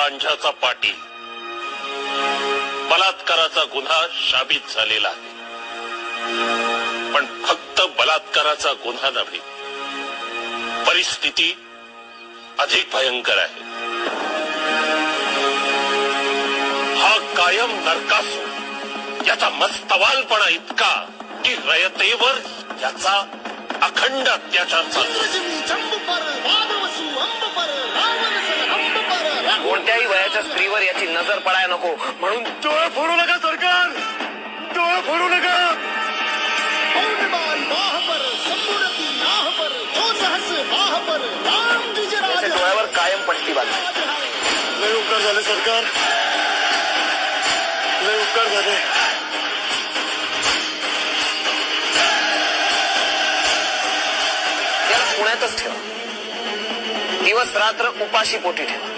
रांझ्याचा पाटील बलात्काराचा गुन्हा शाबित झालेला आहे. पण फक्त बलात्काराचा गुन्हा नव्हे, परिस्थिती अधिक भयंकर आहे. हा कायम नरकासूर याचा मस्तवालपणा इतका की रयतेवर याचा अखंड अत्याचार चालतो. कोणत्याही वयाच्या स्त्रीवर याची नजर पडायला नको म्हणून डोळे फोडू नका सरकार, डोळे फोडू नका. त्याच्या डोळ्यावर कायम पट्टी बांधली. लय उपकार झाले सरकार, लय उपकार झाले. त्याला पुण्यातच ठेवा, दिवस रात्र उपाशी पोटी ठेवा.